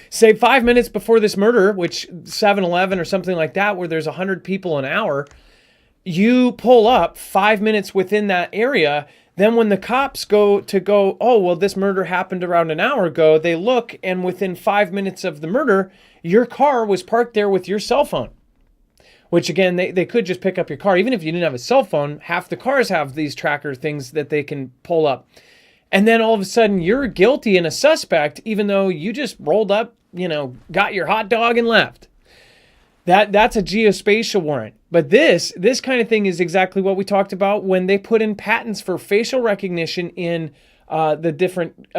Say 5 minutes before this murder, which 7-Eleven or something like that, where there's 100 people an hour, you pull up 5 minutes within that area. Then when the cops go, oh, well, this murder happened around an hour ago, they look, and within 5 minutes of the murder, your car was parked there with your cell phone. Which again, they could just pick up your car. Even if you didn't have a cell phone, half the cars have these tracker things that they can pull up. And then all of a sudden you're guilty and a suspect, even though you just rolled up, got your hot dog and left. That's a geospatial warrant. But this kind of thing is exactly what we talked about when they put in patents for facial recognition in the different,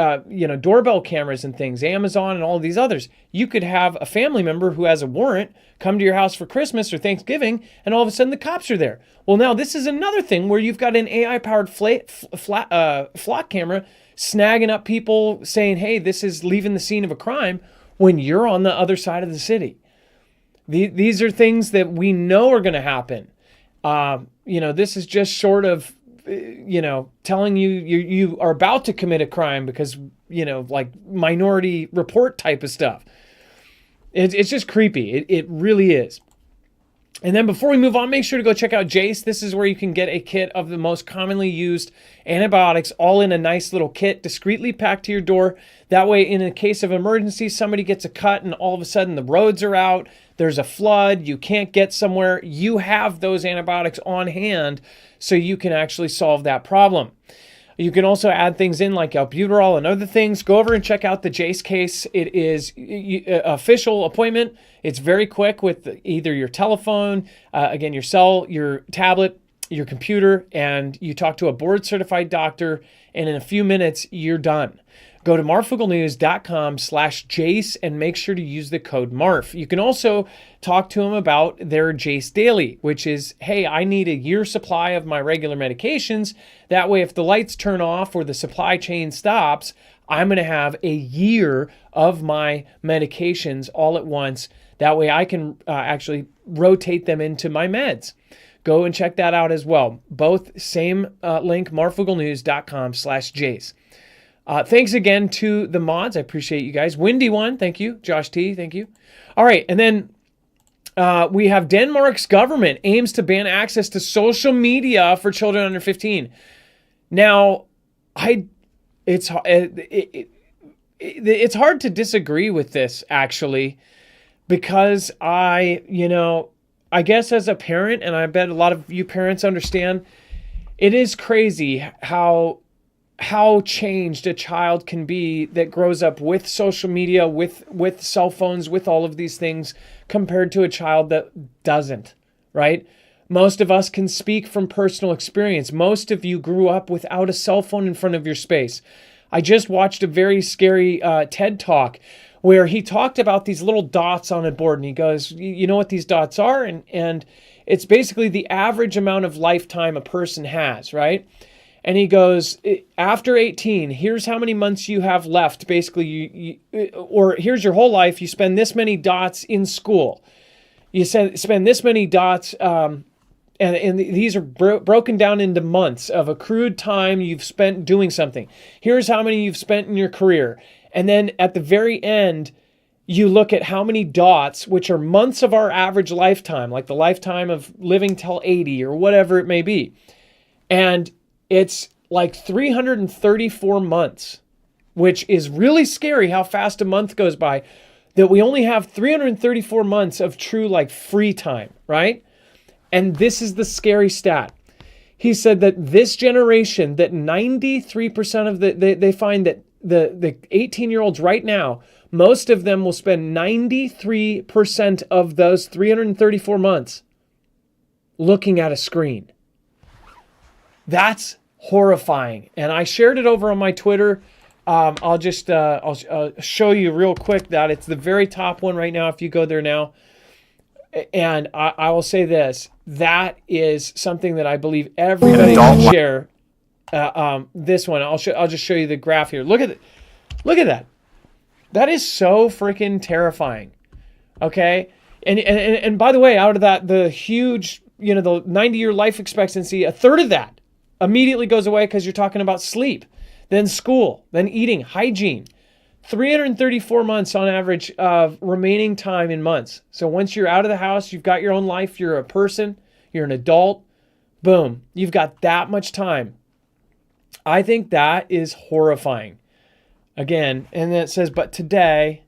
doorbell cameras and things, Amazon and all of these others. You could have a family member who has a warrant come to your house for Christmas or Thanksgiving, and all of a sudden the cops are there. Well, now this is another thing where you've got an AI-powered flock camera snagging up people saying, hey, this is leaving the scene of a crime when you're on the other side of the city. These are things that we know are going to happen. This is just short of, telling you are about to commit a crime because, like Minority Report type of stuff. It's just creepy. It really is. And then before we move on, make sure to go check out Jace. This is where you can get a kit of the most commonly used antibiotics all in a nice little kit, discreetly packed to your door. That way, in a case of emergency, somebody gets a cut and all of a sudden the roads are out, there's a flood, you can't get somewhere, you have those antibiotics on hand so you can actually solve that problem. You can also add things in like albuterol and other things. Go over and check out the Jace case. It is an official appointment. It's very quick with either your telephone, again, your cell, your tablet, your computer, and you talk to a board-certified doctor, and in a few minutes, you're done. Go to marfooglenews.com/Jace and make sure to use the code MARF. You can also talk to them about their Jace Daily, which is, hey, I need a year's supply of my regular medications. That way, if the lights turn off or the supply chain stops, I'm going to have a year of my medications all at once. That way, I can actually rotate them into my meds. Go and check that out as well. Both same link, marfooglenews.com/Jace. Thanks again to the mods. I appreciate you guys. Windy One, thank you. Josh T, thank you. All right, and then We have Denmark's government aims to ban access to social media for children under 15. Now, it's hard to disagree with this, actually, because I guess as a parent, and I bet a lot of you parents understand, it is crazy how changed a child can be that grows up with social media, with cell phones, with all of these things, compared to a child that doesn't, right? Most of us can speak from personal experience. Most of you grew up without a cell phone in front of your space. I just watched a very scary TED Talk where he talked about these little dots on a board, and he goes, you know what these dots are? And it's basically the average amount of lifetime a person has, right? And he goes, after 18, here's how many months you have left. Basically, or here's your whole life. You spend this many dots in school. You spend this many dots, and these are broken down into months of accrued time you've spent doing something. Here's how many you've spent in your career. And then at the very end, you look at how many dots, which are months of our average lifetime, like the lifetime of living till 80 or whatever it may be. And it's like 334 months, which is really scary how fast a month goes by, that we only have 334 months of true like free time, right? And this is the scary stat. He said that this generation, that 93% of they find that the 18-year-olds right now, most of them will spend 93% of those 334 months looking at a screen. That's horrifying. And I shared it over on my Twitter. I'll show you real quick that it's the very top one right now if you go there now. And I will say this. That is something that I believe everybody should share. This one, I'll just show you the graph here. Look at that. That is so freaking terrifying. Okay? And by the way, out of that, the huge, the 90-year life expectancy, a third of that immediately goes away because you're talking about sleep, then school, then eating, hygiene. 334 months on average of remaining time in months. So once you're out of the house, you've got your own life, you're a person, you're an adult, boom, you've got that much time. I think that is horrifying. Again, and then it says, but today,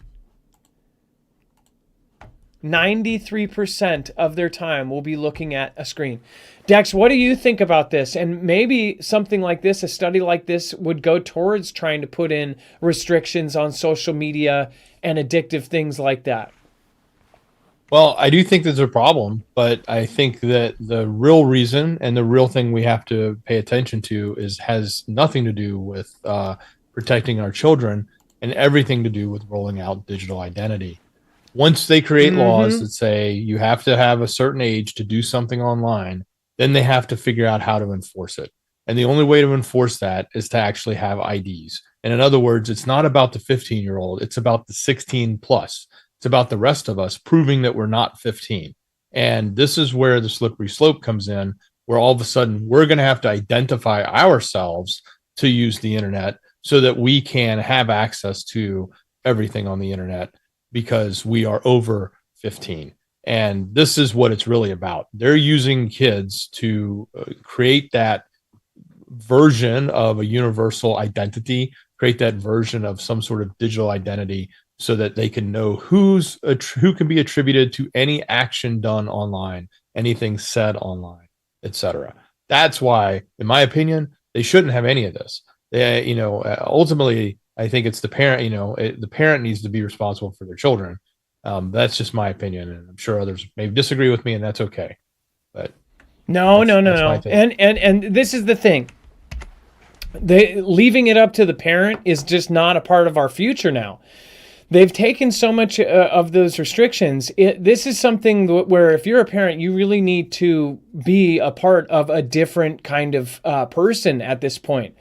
93% of their time will be looking at a screen. Dex, what do you think about this? And maybe something like this, a study like this, would go towards trying to put in restrictions on social media and addictive things like that. Well, I do think there's a problem, but I think that the real reason and the real thing we have to pay attention to has nothing to do with protecting our children and everything to do with rolling out digital identity. Once they create laws that say you have to have a certain age to do something online, then they have to figure out how to enforce it. And the only way to enforce that is to actually have IDs. And in other words, it's not about the 15-year-old, it's about the 16 plus. It's about the rest of us proving that we're not 15. And this is where the slippery slope comes in, where all of a sudden we're going to have to identify ourselves to use the internet so that we can have access to everything on the internet because we are over 15. And this is what it's really about. They're using kids to create that version of a universal identity, create that version of some sort of digital identity so that they can know who can be attributed to any action done online, anything said online, etc. That's why, in my opinion, they shouldn't have any of this. They, ultimately, I think it's the parent. The parent needs to be responsible for their children. That's just my opinion, and I'm sure others may disagree with me, and that's okay. But no. And this is the thing. Leaving it up to the parent is just not a part of our future now. They've taken so much of those restrictions. This is something where if you're a parent, you really need to be a part of a different kind of person at this point.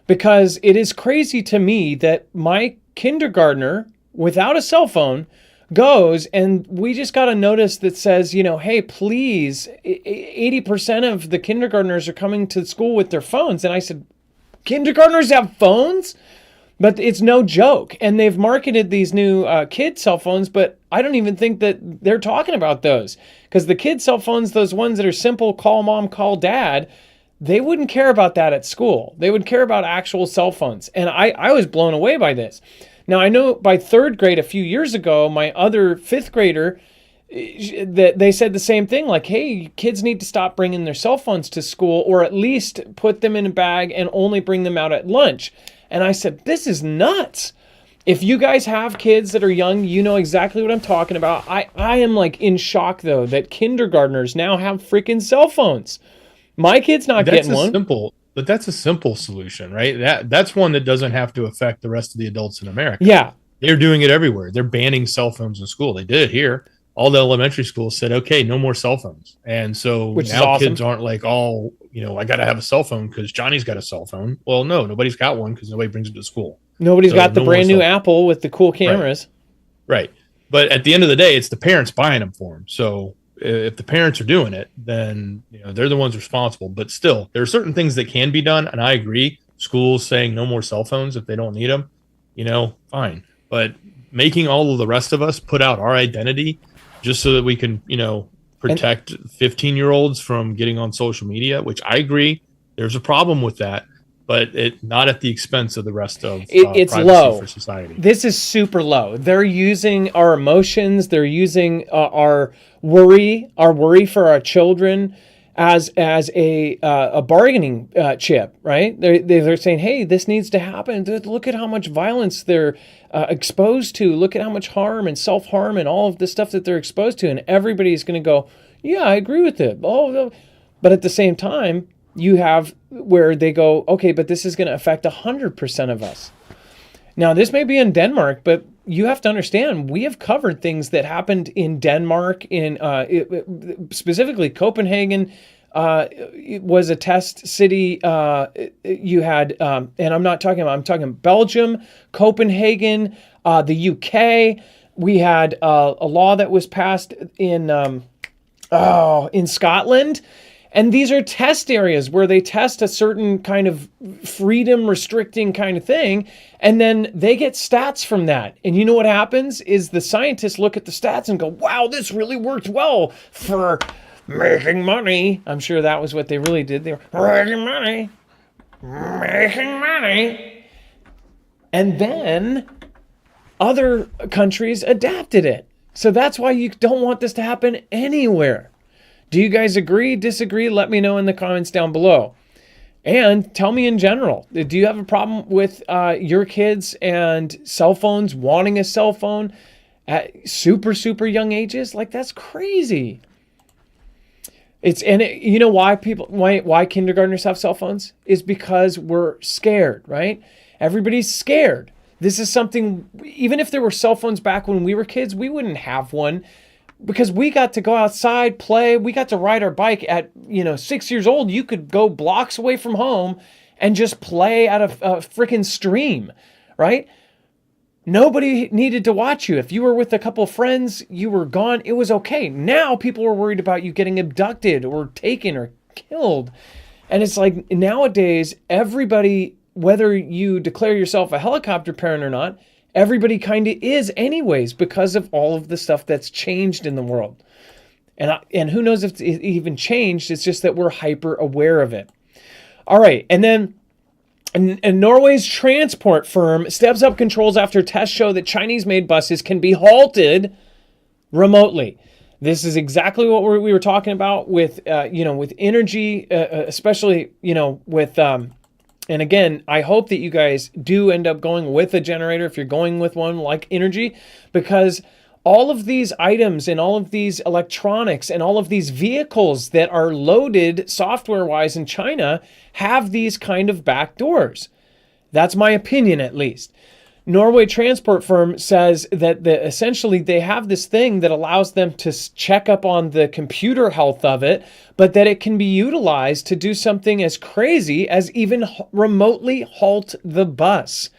Because it is crazy to me that my kindergartner, without a cell phone, goes and we just got a notice that says, hey, please, 80% of the kindergartners are coming to school with their phones. And I said, kindergartners have phones? But it's no joke. And they've marketed these new kid cell phones, but I don't even think that they're talking about those, because the kids' cell phones, those ones that are simple, call mom, call dad, they wouldn't care about that at school. They would care about actual cell phones. And I was blown away by this. Now, I know by third grade a few years ago, my other fifth grader, that they said the same thing, like, hey, kids need to stop bringing their cell phones to school, or at least put them in a bag and only bring them out at lunch. And I said, this is nuts. If you guys have kids that are young, you know exactly what I'm talking about. I am like in shock, though, that kindergartners now have freaking cell phones. My kid's not getting one. But that's a simple solution, right? That's one that doesn't have to affect the rest of the adults in America. Yeah. They're doing it everywhere. They're banning cell phones in school. They did it here. All the elementary schools said, okay, no more cell phones. And so now kids aren't like, oh, I got to have a cell phone because Johnny's got a cell phone. Well, no, nobody's got one because nobody brings it to school. Nobody's got the brand new Apple with the cool cameras. Right. But at the end of the day, it's the parents buying them for them. So if the parents are doing it, then they're the ones responsible. But still, there are certain things that can be done. And I agree. Schools saying no more cell phones if they don't need them, fine. But making all of the rest of us put out our identity just so that we can, protect 15-year-olds from getting on social media, which I agree. There's a problem with that, but not at the expense of the rest of it's privacy low for society. This is super low. They're using our emotions. They're using our worry for our children as a bargaining chip, right? They're saying, hey, this needs to happen. Look at how much violence they're exposed to. Look at how much harm and self-harm and all of the stuff that they're exposed to. And everybody's going to go, yeah, I agree with it. Oh, no. But at the same time, you have where they go, okay, but this is going to affect 100% of us. Now, this may be in Denmark, but you have to understand, we have covered things that happened in Denmark, in specifically Copenhagen. It was a test city. You had, and I'm talking Belgium, Copenhagen, the UK. We had a law that was passed in Scotland. And these are test areas where they test a certain kind of freedom restricting kind of thing. And then they get stats from that. And you know what happens is the scientists look at the stats and go, wow, this really worked well for making money. I'm sure that was what they really did. They were making money. And then other countries adapted it. So that's why you don't want this to happen anywhere. Do you guys agree, disagree? Let me know in the comments down below. And tell me in general, do you have a problem with your kids and cell phones, wanting a cell phone at super, super young ages? Like, that's crazy. You know why why kindergartners have cell phones? Is because we're scared, right? Everybody's scared. This is something, even if there were cell phones back when we were kids, we wouldn't have one. Because we got to go outside, play. We got to ride our bike at 6 years old. You could go blocks away from home and just play at a freaking stream, right? Nobody needed to watch you. If you were with a couple of friends, you were gone. It was okay. Now people are worried about you getting abducted or taken or killed. And it's like nowadays, everybody, whether you declare yourself a helicopter parent or not, everybody kind of is anyways, because of all of the stuff that's changed in the world. And who knows if it even changed. It's just that we're hyper aware of it. All right. And then Norway's transport firm steps up controls after tests show that Chinese-made buses can be halted remotely. This is exactly what we were talking about with, with energy, especially, with... And again, I hope that you guys do end up going with a generator if you're going with one like energy, because all of these items and all of these electronics and all of these vehicles that are loaded software-wise in China have these kind of back doors. That's my opinion, at least. Norway transport firm says that essentially they have this thing that allows them to check up on the computer health of it, but that it can be utilized to do something as crazy as even remotely halt the bus.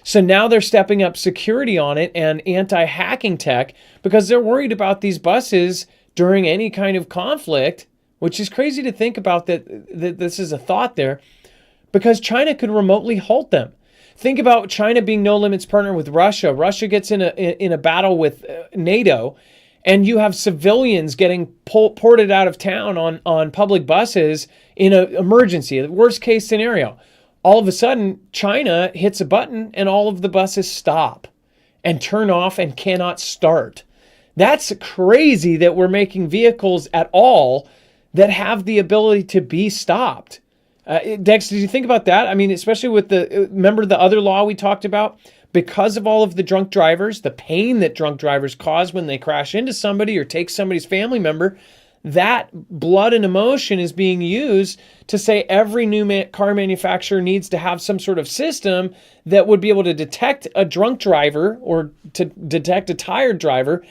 So now they're stepping up security on it and anti-hacking tech because they're worried about these buses during any kind of conflict, which is crazy to think about that this is a thought there, because China could remotely halt them. Think about China being No Limits partner with Russia. Russia gets in a battle with NATO, and you have civilians getting ported out of town on public buses in an emergency, the worst case scenario. All of a sudden, China hits a button and all of the buses stop and turn off and cannot start. That's crazy that we're making vehicles at all that have the ability to be stopped. Dex, did you think about that? I mean, especially with remember the other law we talked about? Because of all of the drunk drivers, the pain that drunk drivers cause when they crash into somebody or take somebody's family member, that blood and emotion is being used to say every new car manufacturer needs to have some sort of system that would be able to detect a drunk driver or to detect a tired driver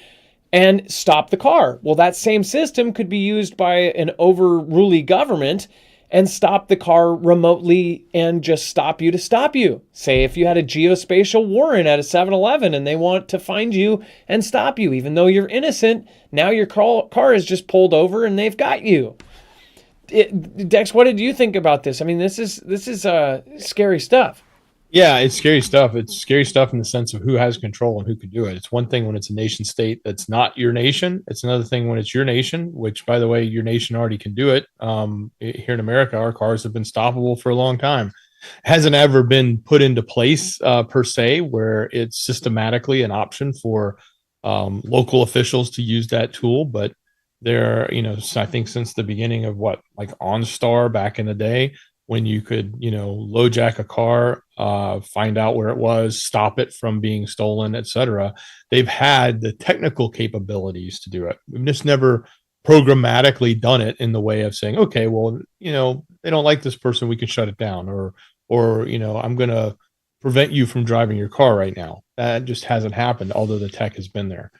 and stop the car. Well, that same system could be used by an overruly government and stop the car remotely and just stop you to stop you. Say if you had a geospatial warrant at a 7-Eleven and they want to find you and stop you, even though you're innocent, now your car is just pulled over and they've got you. Dex, what did you think about this? I mean, this is scary stuff. Yeah, it's scary stuff. It's scary stuff in the sense of who has control and who can do it. It's one thing when it's a nation state that's not your nation. It's another thing when it's your nation, which, by the way, your nation already can do it. Here in America, our cars have been stoppable for a long time. Hasn't ever been put into place per se, where it's systematically an option for local officials to use that tool. But there, I think since the beginning of like OnStar back in the day, when you could, low jack a car, find out where it was, stop it from being stolen, etc. They've had the technical capabilities to do it. We've just never programmatically done it in the way of saying, okay, well, they don't like this person, we can shut it down, or I'm going to prevent you from driving your car right now. That just hasn't happened, although the tech has been there.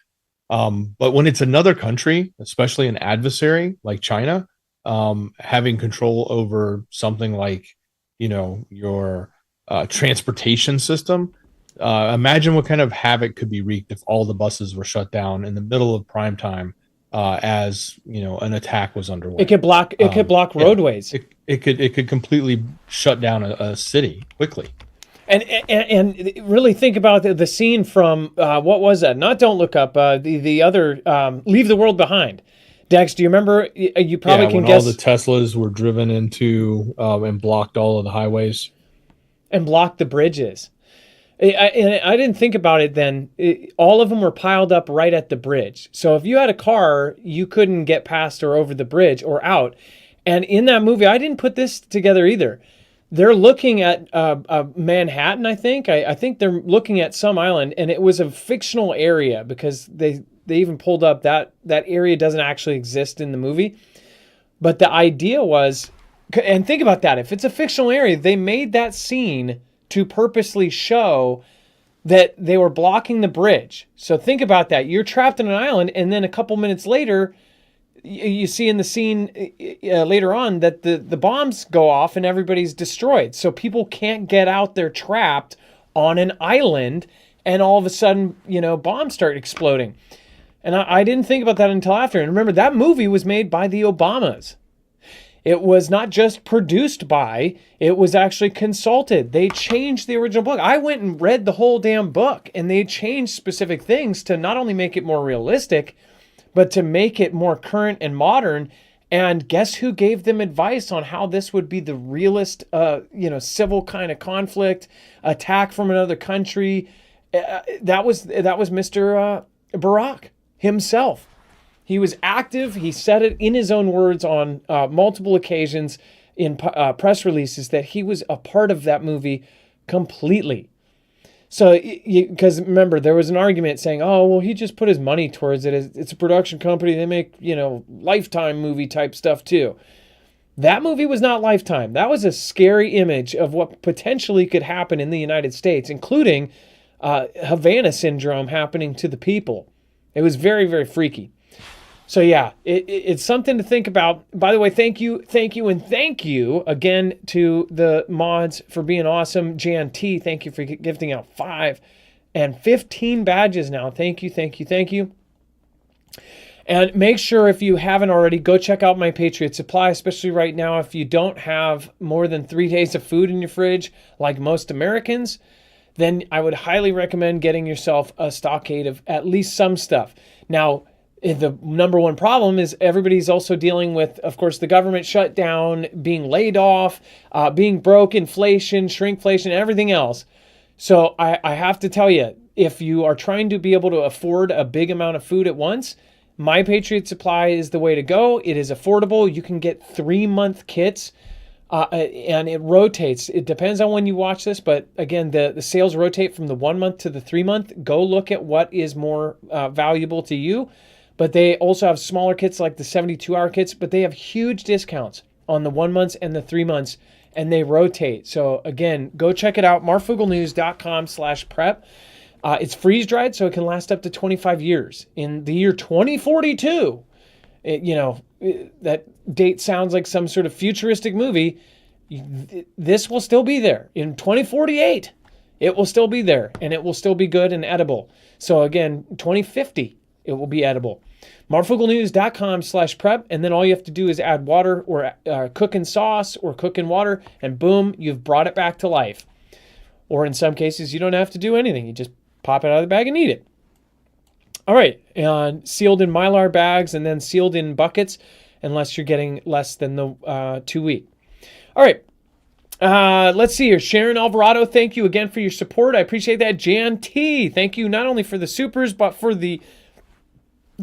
But when it's another country, especially an adversary like China, having control over something like, your transportation system, imagine what kind of havoc could be wreaked if all the buses were shut down in the middle of prime time, as an attack was underway. It could block roadways. It could completely shut down a city quickly. And really think about the scene from what was that? Not Don't Look Up. The other Leave the World Behind. Dex, do you remember? You probably can guess. All the Teslas were driven into and blocked all of the highways. And blocked the bridges. I didn't think about it then. All of them were piled up right at the bridge. So if you had a car, you couldn't get past or over the bridge or out. And in that movie, I didn't put this together either. They're looking at Manhattan, I think. I think they're looking at some island, and it was a fictional area because they even pulled up that area doesn't actually exist in the movie. But the idea was, and think about that, if it's a fictional area, they made that scene to purposely show that they were blocking the bridge. So think about that. You're trapped in an island, and then a couple minutes later, you see in the scene later on that the bombs go off and everybody's destroyed. So people can't get out. They're trapped on an island, and all of a sudden, bombs start exploding. And I didn't think about that until after. And remember, that movie was made by the Obamas. It was not just produced by, it was actually consulted. They changed the original book. I went and read the whole damn book, and they changed specific things to not only make it more realistic, but to make it more current and modern. And guess who gave them advice on how this would be the realist, civil kind of conflict, attack from another country? That was Mr. Barack himself. He was active. He said it in his own words on multiple occasions in press releases that he was a part of that movie completely. So, because remember, there was an argument saying, oh, well, he just put his money towards it. It's a production company. They make, Lifetime movie type stuff too. That movie was not Lifetime. That was a scary image of what potentially could happen in the United States, including Havana syndrome happening to the people. It was very, very freaky. So yeah, it's something to think about. By the way, thank you again to the mods for being awesome. Jan T, thank you for gifting out 5 and 15 badges now. Thank you. And make sure, if you haven't already, go check out my Patriot Supply, especially right now if you don't have more than 3 days of food in your fridge, like most Americans. then I would highly recommend getting yourself a stockade of at least some stuff. Now, the number one problem is everybody's also dealing with, of course, the government shutdown, being laid off, being broke, inflation, shrinkflation, everything else. So I have to tell you, if you are trying to be able to afford a big amount of food at once, My Patriot Supply is the way to go. It is affordable. You can get 3-month kits. And it rotates. It depends on when you watch this, but again, the sales rotate from the 1 month to the 3 month. Go look at what is more valuable to you. But they also have smaller kits like the 72-hour kits, but they have huge discounts on the 1 months and the 3 months, and they rotate. So again, go check it out, marfooglenews.com/prep. It's freeze dried, so it can last up to 25 years. In the year 2042, that date sounds like some sort of futuristic movie. This will still be there. In 2048, it will still be there, and it will still be good and edible. So again, 2050, it will be edible. marfooglenews.com/prep, and then all you have to do is add water or cook in sauce or cook in water, and boom, you've brought it back to life. Or in some cases, you don't have to do anything. You just pop it out of the bag and eat it. All right, and sealed in Mylar bags and then sealed in buckets, unless you're getting less than the 2 week. All right, let's see here. Sharon Alvarado, thank you again for your support. I appreciate that. Jan T, thank you not only for the supers, but for the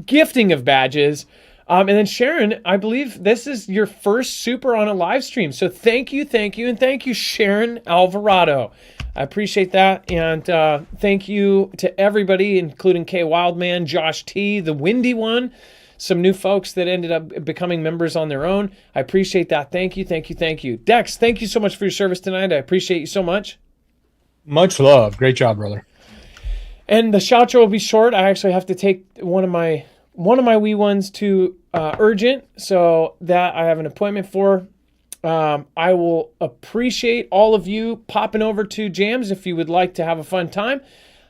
gifting of badges. And then Sharon, I believe this is your first super on a live stream. So thank you, and thank you, Sharon Alvarado. I appreciate that. And thank you to everybody, including K Wildman, Josh T, the Windy One, some new folks that ended up becoming members on their own. I appreciate that. Thank you. Dex, thank you so much for your service tonight. I appreciate you so much. Much love. Great job, brother. And the shout will be short. I actually have to take one of my wee ones to urgent, so that I have an appointment for. I will appreciate all of you popping over to Jams if you would like to have a fun time.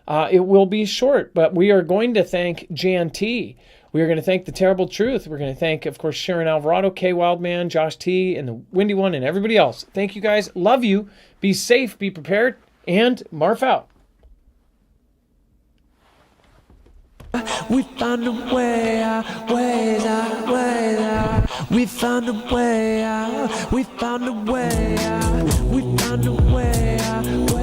It will be short, but we are going to thank Jan T. We are going to thank The Terrible Truth. We're going to thank, of course, Sharon Alvarado, K Wildman, Josh T, and the Windy One, and everybody else. Thank you guys. Love you. Be safe. Be prepared. And Marf out. We found a way out, ways out, ways out. We found a way out, we found a way out, we found a way out.